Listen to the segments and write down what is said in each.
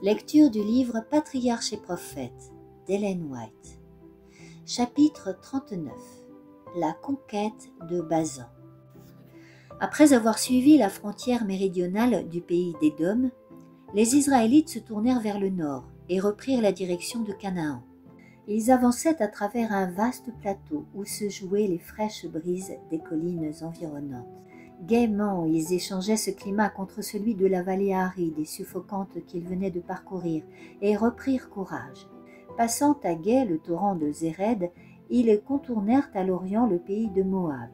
Lecture du livre Patriarches et prophètes d'Ellen White. Chapitre 39. La conquête de Bazan. Après avoir suivi la frontière méridionale du pays d'Édom, les Israélites se tournèrent vers le nord et reprirent la direction de Canaan. Ils avançaient à travers un vaste plateau où se jouaient les fraîches brises des collines environnantes. Gaiement, ils échangeaient ce climat contre celui de la vallée aride et suffocante qu'ils venaient de parcourir, et reprirent courage. Passant à gué le torrent de Zéred, ils contournèrent à l'orient le pays de Moab.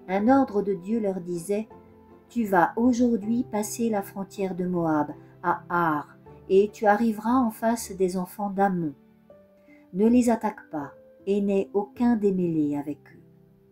Un ordre de Dieu leur disait « Tu vas aujourd'hui passer la frontière de Moab, à Ar, et tu arriveras en face des enfants d'Ammon. Ne les attaque pas, et n'aie aucun démêlé avec eux.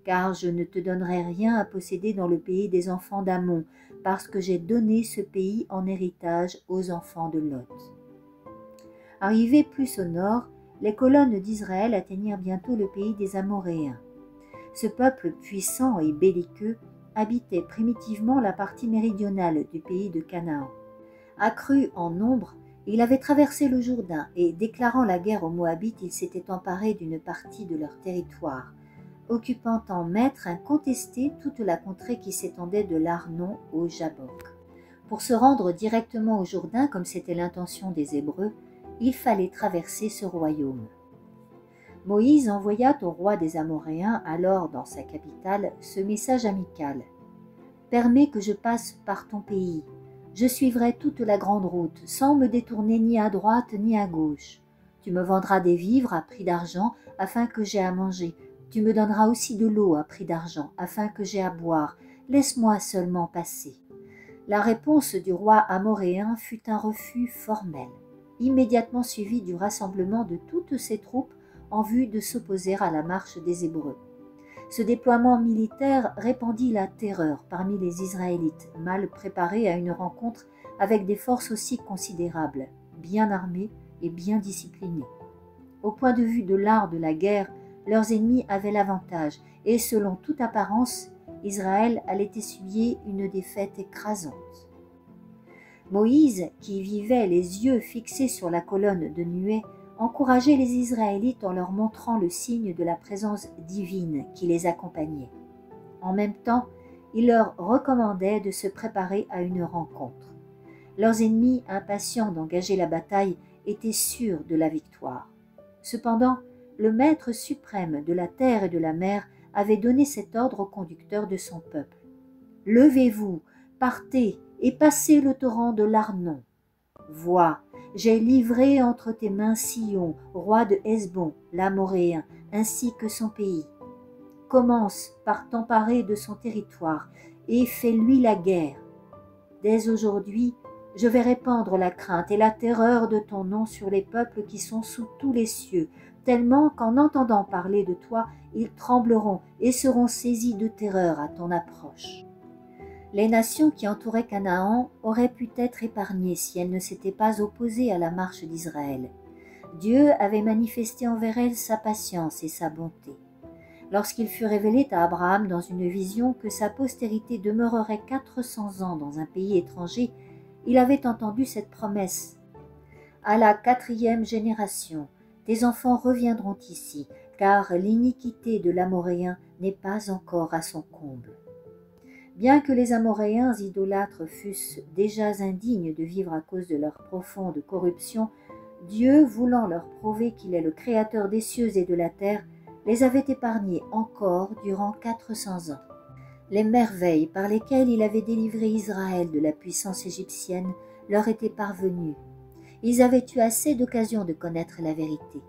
Car je ne te donnerai rien à posséder dans le pays des enfants d'Ammon, parce que j'ai donné ce pays en héritage aux enfants de Lot. » Arrivés plus au nord, les colonnes d'Israël atteignirent bientôt le pays des Amoréens. Ce peuple puissant et belliqueux habitait primitivement la partie méridionale du pays de Canaan. Accru en nombre, il avait traversé le Jourdain et, déclarant la guerre aux Moabites, il s'était emparé d'une partie de leur territoire, occupant en maître incontesté toute la contrée qui s'étendait de l'Arnon au Jabbok. Pour se rendre directement au Jourdain, comme c'était l'intention des Hébreux, il fallait traverser ce royaume. Moïse envoya au roi des Amoréens, alors dans sa capitale, ce message amical. « Permets que je passe par ton pays. Je suivrai toute la grande route, sans me détourner ni à droite ni à gauche. Tu me vendras des vivres à prix d'argent, afin que j'aie à manger. Tu me donneras aussi de l'eau à prix d'argent, afin que j'aie à boire. Laisse-moi seulement passer. » La réponse du roi amoréen fut un refus formel, immédiatement suivi du rassemblement de toutes ses troupes en vue de s'opposer à la marche des Hébreux. Ce déploiement militaire répandit la terreur parmi les Israélites, mal préparés à une rencontre avec des forces aussi considérables, bien armées et bien disciplinées. Au point de vue de l'art de la guerre, leurs ennemis avaient l'avantage, et selon toute apparence, Israël allait essuyer une défaite écrasante. Moïse, qui vivait les yeux fixés sur la colonne de nuée, encourageait les Israélites en leur montrant le signe de la présence divine qui les accompagnait. En même temps, il leur recommandait de se préparer à une rencontre. Leurs ennemis, impatients d'engager la bataille, étaient sûrs de la victoire. Cependant, le Maître suprême de la terre et de la mer avait donné cet ordre aux conducteurs de son peuple. « Levez-vous, partez et passez le torrent de l'Arnon. Vois, j'ai livré entre tes mains Sihon, roi de Hesbon, l'Amoréen, ainsi que son pays. Commence par t'emparer de son territoire et fais-lui la guerre. Dès aujourd'hui, je vais répandre la crainte et la terreur de ton nom sur les peuples qui sont sous tous les cieux, tellement qu'en entendant parler de toi, ils trembleront et seront saisis de terreur à ton approche. » Les nations qui entouraient Canaan auraient pu être épargnées si elles ne s'étaient pas opposées à la marche d'Israël. Dieu avait manifesté envers elles sa patience et sa bonté. Lorsqu'il fut révélé à Abraham dans une vision que sa postérité demeurerait 400 ans dans un pays étranger, il avait entendu cette promesse. « À la 4e génération, tes enfants reviendront ici, car l'iniquité de l'Amoréen n'est pas encore à son comble. » Bien que les Amoréens idolâtres fussent déjà indignes de vivre à cause de leur profonde corruption, Dieu, voulant leur prouver qu'il est le Créateur des cieux et de la terre, les avait épargnés encore durant 400 ans. Les merveilles par lesquelles il avait délivré Israël de la puissance égyptienne leur étaient parvenues. Ils avaient eu assez d'occasions de connaître la vérité,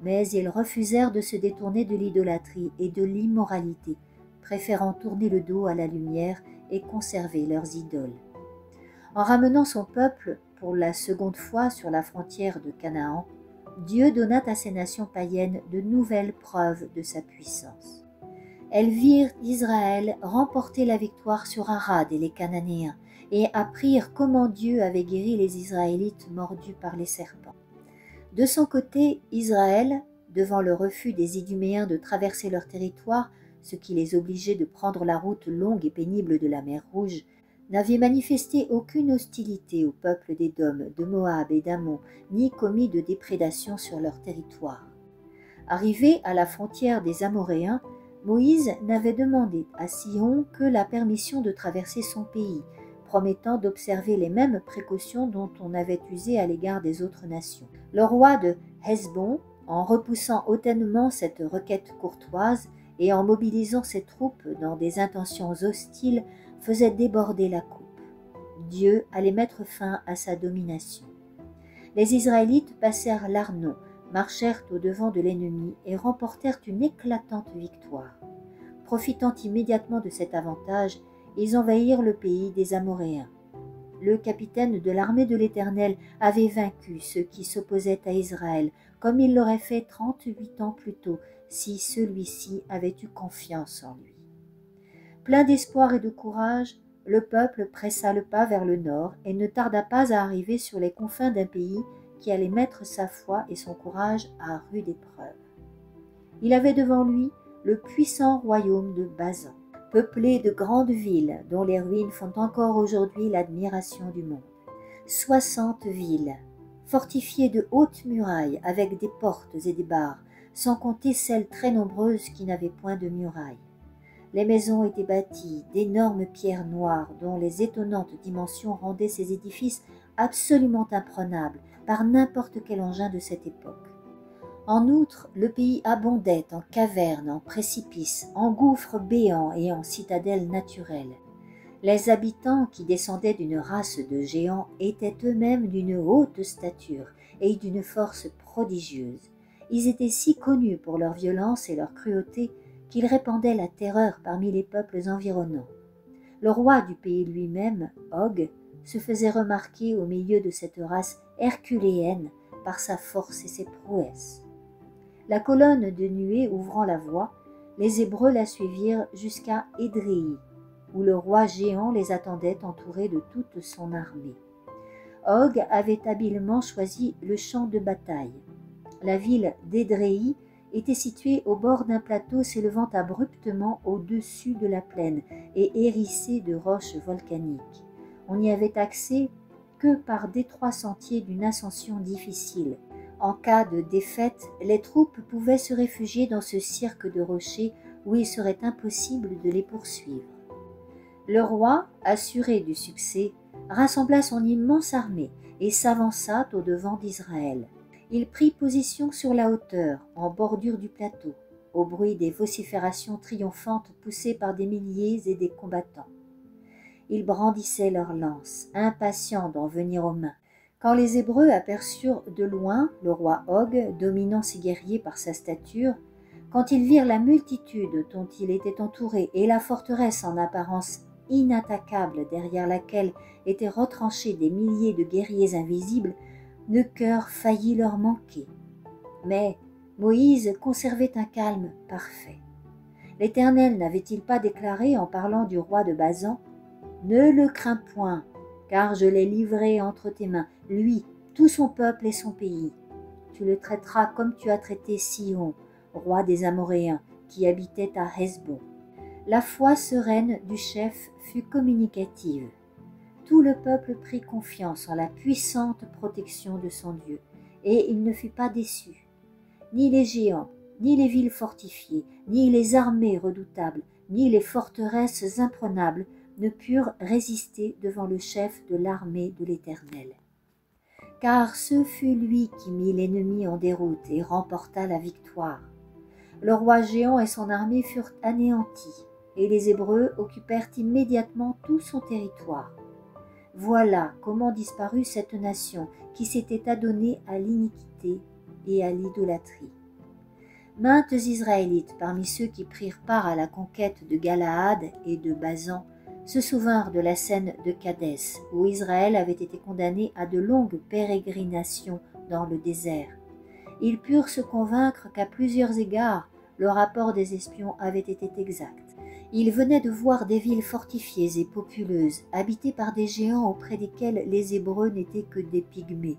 mais ils refusèrent de se détourner de l'idolâtrie et de l'immoralité, préférant tourner le dos à la lumière et conserver leurs idoles. En ramenant son peuple pour la seconde fois sur la frontière de Canaan, Dieu donna à ces nations païennes de nouvelles preuves de sa puissance. Elles virent Israël remporter la victoire sur Arad et les Cananéens et apprirent comment Dieu avait guéri les Israélites mordus par les serpents. De son côté, Israël, devant le refus des Iduméens de traverser leur territoire, ce qui les obligeait de prendre la route longue et pénible de la mer Rouge, n'avait manifesté aucune hostilité au peuple d'Édom, de Moab et d'Ammon, ni commis de déprédation sur leur territoire. Arrivé à la frontière des Amoréens, Moïse n'avait demandé à Sihon que la permission de traverser son pays, promettant d'observer les mêmes précautions dont on avait usé à l'égard des autres nations. Le roi de Hesbon, en repoussant hautainement cette requête courtoise et en mobilisant ses troupes dans des intentions hostiles, faisait déborder la coupe. Dieu allait mettre fin à sa domination. Les Israélites passèrent l'Arnon, marchèrent au-devant de l'ennemi et remportèrent une éclatante victoire. Profitant immédiatement de cet avantage, ils envahirent le pays des Amoréens. Le capitaine de l'armée de l'Éternel avait vaincu ceux qui s'opposaient à Israël, comme il l'aurait fait 38 ans plus tôt, si celui-ci avait eu confiance en lui. Plein d'espoir et de courage, le peuple pressa le pas vers le nord et ne tarda pas à arriver sur les confins d'un pays qui allait mettre sa foi et son courage à rude épreuve. Il avait devant lui le puissant royaume de Basan, peuplé de grandes villes dont les ruines font encore aujourd'hui l'admiration du monde. 60 villes, fortifiées de hautes murailles avec des portes et des barres, sans compter celles très nombreuses qui n'avaient point de murailles. Les maisons étaient bâties d'énormes pierres noires dont les étonnantes dimensions rendaient ces édifices absolument imprenables par n'importe quel engin de cette époque. En outre, le pays abondait en cavernes, en précipices, en gouffres béants et en citadelles naturelles. Les habitants, qui descendaient d'une race de géants, étaient eux-mêmes d'une haute stature et d'une force prodigieuse. Ils étaient si connus pour leur violence et leur cruauté qu'ils répandaient la terreur parmi les peuples environnants. Le roi du pays lui-même, Og, se faisait remarquer au milieu de cette race herculéenne par sa force et ses prouesses. La colonne de nuée ouvrant la voie, les Hébreux la suivirent jusqu'à Édréi, où le roi géant les attendait entouré de toute son armée. Og avait habilement choisi le champ de bataille. La ville d'Édréi était située au bord d'un plateau s'élevant abruptement au-dessus de la plaine et hérissé de roches volcaniques. On n'y avait accès que par d'étroits sentiers d'une ascension difficile. En cas de défaite, les troupes pouvaient se réfugier dans ce cirque de rochers où il serait impossible de les poursuivre. Le roi, assuré du succès, rassembla son immense armée et s'avança au-devant d'Israël. Il prit position sur la hauteur, en bordure du plateau, au bruit des vociférations triomphantes poussées par des milliers et des combattants. Ils brandissaient leurs lances, impatients d'en venir aux mains. Quand les Hébreux aperçurent de loin le roi Og, dominant ses guerriers par sa stature, quand ils virent la multitude dont il était entouré et la forteresse en apparence inattaquable derrière laquelle étaient retranchés des milliers de guerriers invisibles, le cœur faillit leur manquer. Mais Moïse conservait un calme parfait. L'Éternel n'avait-il pas déclaré en parlant du roi de Basan « Ne le crains point, car je l'ai livré entre tes mains, lui, tout son peuple et son pays. Tu le traiteras comme tu as traité Sihon, roi des Amoréens, qui habitait à Hesbon. » La foi sereine du chef fut communicative. Tout le peuple prit confiance en la puissante protection de son Dieu, et il ne fut pas déçu. Ni les géants, ni les villes fortifiées, ni les armées redoutables, ni les forteresses imprenables ne purent résister devant le chef de l'armée de l'Éternel. Car ce fut lui qui mit l'ennemi en déroute et remporta la victoire. Le roi géant et son armée furent anéantis, et les Hébreux occupèrent immédiatement tout son territoire. Voilà comment disparut cette nation qui s'était adonnée à l'iniquité et à l'idolâtrie. Maintes Israélites parmi ceux qui prirent part à la conquête de Galaad et de Basan se souvinrent de la scène de Kadès, où Israël avait été condamné à de longues pérégrinations dans le désert. Ils purent se convaincre qu'à plusieurs égards, le rapport des espions avait été exact. Ils venaient de voir des villes fortifiées et populeuses, habitées par des géants auprès desquels les Hébreux n'étaient que des pygmées.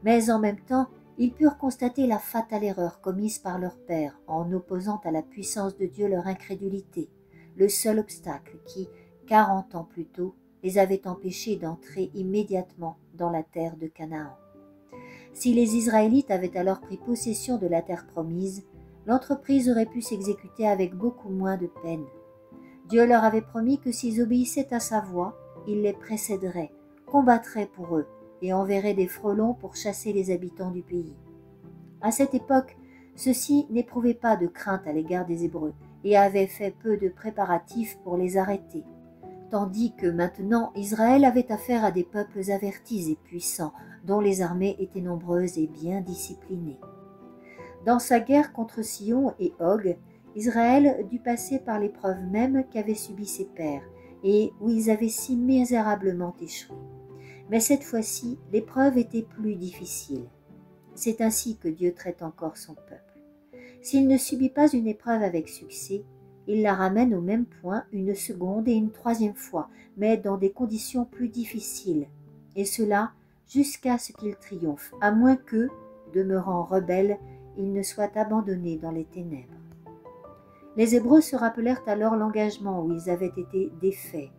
Mais en même temps, ils purent constater la fatale erreur commise par leur père en opposant à la puissance de Dieu leur incrédulité, le seul obstacle qui, 40 ans plus tôt, les avait empêchés d'entrer immédiatement dans la terre de Canaan. Si les Israélites avaient alors pris possession de la terre promise, l'entreprise aurait pu s'exécuter avec beaucoup moins de peine. Dieu leur avait promis que s'ils obéissaient à sa voix, il les précéderait, combattrait pour eux et enverrait des frelons pour chasser les habitants du pays. À cette époque, ceux-ci n'éprouvaient pas de crainte à l'égard des Hébreux et avaient fait peu de préparatifs pour les arrêter, tandis que maintenant Israël avait affaire à des peuples avertis et puissants, dont les armées étaient nombreuses et bien disciplinées. Dans sa guerre contre Sion et Og, Israël dut passer par l'épreuve même qu'avaient subie ses pères, et où ils avaient si misérablement échoué. Mais cette fois-ci, l'épreuve était plus difficile. C'est ainsi que Dieu traite encore son peuple. S'il ne subit pas une épreuve avec succès, il la ramène au même point une seconde et une troisième fois, mais dans des conditions plus difficiles, et cela jusqu'à ce qu'il triomphe, à moins que, demeurant rebelle, il ne soit abandonné dans les ténèbres. Les Hébreux se rappelèrent alors l'engagement où ils avaient été défaits,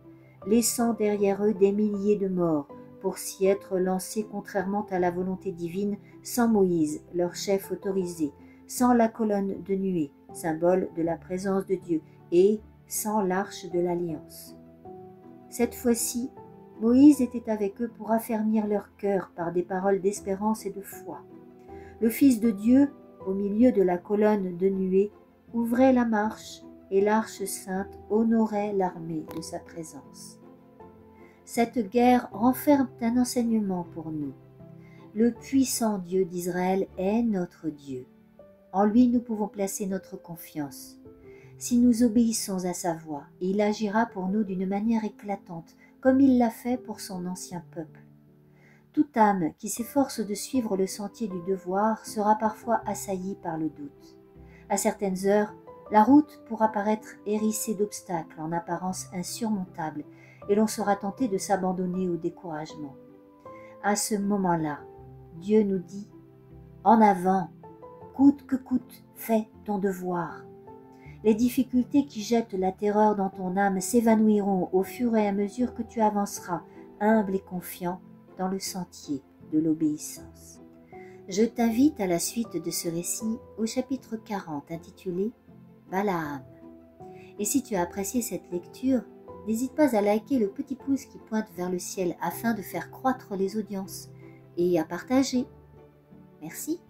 laissant derrière eux des milliers de morts, pour s'y être lancés contrairement à la volonté divine, sans Moïse, leur chef autorisé, sans la colonne de nuée, symbole de la présence de Dieu, et sans l'arche de l'alliance. Cette fois-ci, Moïse était avec eux pour affermir leur cœur par des paroles d'espérance et de foi. Le Fils de Dieu, au milieu de la colonne de nuée, ouvrait la marche et l'arche sainte honorait l'armée de sa présence. Cette guerre renferme un enseignement pour nous. Le puissant Dieu d'Israël est notre Dieu. En lui, nous pouvons placer notre confiance. Si nous obéissons à sa voix, il agira pour nous d'une manière éclatante, comme il l'a fait pour son ancien peuple. Toute âme qui s'efforce de suivre le sentier du devoir sera parfois assaillie par le doute. À certaines heures, la route pourra paraître hérissée d'obstacles en apparence insurmontables et l'on sera tenté de s'abandonner au découragement. À ce moment-là, Dieu nous dit « En avant, coûte que coûte, fais ton devoir ». Les difficultés qui jettent la terreur dans ton âme s'évanouiront au fur et à mesure que tu avanceras, humble et confiant, dans le sentier de l'obéissance. Je t'invite à la suite de ce récit au chapitre 40 intitulé « Balaam ». Et si tu as apprécié cette lecture, n'hésite pas à liker le petit pouce qui pointe vers le ciel afin de faire croître les audiences et à partager. Merci.